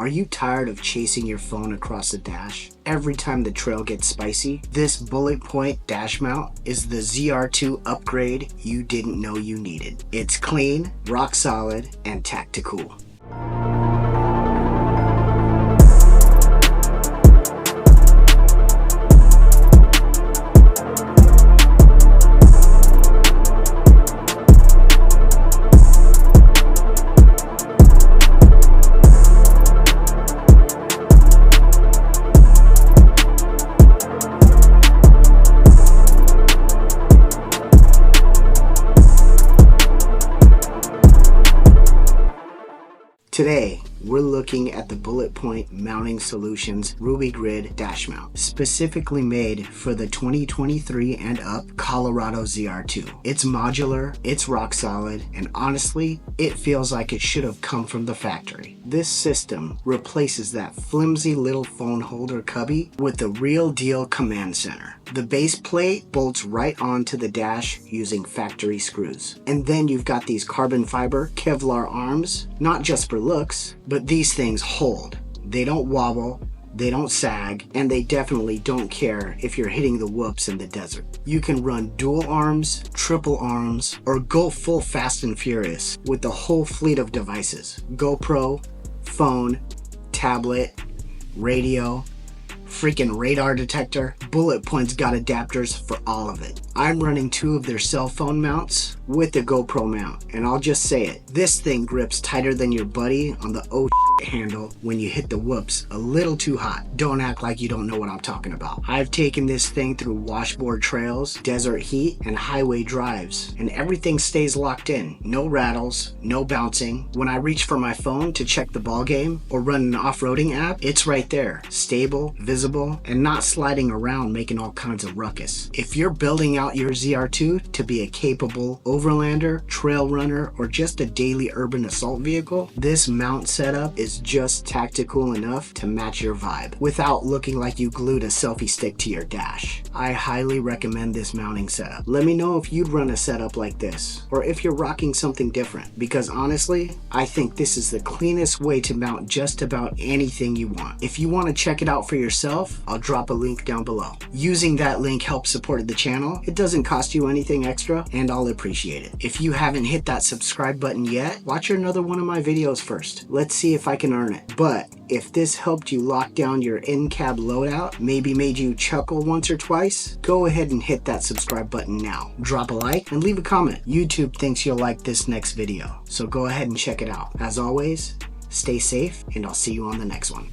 Are you tired of chasing your phone across the dash every time the trail gets spicy? This Bulletpoint dash mount is the ZR2 upgrade you didn't know you needed. It's clean, rock solid, and Tacticool. Today, we're looking at the Bulletpoint Mounting Solutions RubiGrid dash mount, specifically made for the 2023 and up Colorado ZR2. It's modular, it's rock solid, and honestly, it feels like it should have come from the factory. This system replaces that flimsy little phone holder cubby with the real deal command center. The base plate bolts right onto the dash using factory screws. And then you've got these carbon fiber kevlar arms, not just for looks, but these things hold. They don't wobble, they don't sag, and they definitely don't care if you're hitting the whoops in the desert. You can run dual arms, triple arms, or go full fast and furious with the whole fleet of devices. GoPro, phone, tablet, radio, freaking radar detector. Bulletpoint's got adapters for all of it. I'm running 2 of their cell phone mounts with the GoPro mount, and I'll just say it, this thing grips tighter than your buddy on the handle when you hit the whoops a little too hot. Don't act like you don't know what I'm talking about. I've taken this thing through washboard trails, desert heat, and highway drives, and everything stays locked in. No rattles, no bouncing. When I reach for my phone to check the ball game or run an off-roading app, it's right there, stable, visible, and not sliding around making all kinds of ruckus. If you're building out your ZR2 to be a capable Overlander, trail runner, or just a daily urban assault vehicle, this mount setup is just tactical enough to match your vibe without looking like you glued a selfie stick to your dash. I highly recommend this mounting setup. Let me know if you'd run a setup like this, or if you're rocking something different, because honestly, I think this is the cleanest way to mount just about anything you want. If you want to check it out for yourself, I'll drop a link down below. Using that link helps support the channel. It doesn't cost you anything extra, and I'll appreciate it. If you haven't hit that subscribe button yet, watch another one of my videos first. Let's see if I can earn it. But if this helped you lock down your in-cab loadout, maybe made you chuckle once or twice, go ahead and hit that subscribe button now. Drop a like and leave a comment. YouTube thinks you'll like this next video, so go ahead and check it out. As always, stay safe, and I'll see you on the next one.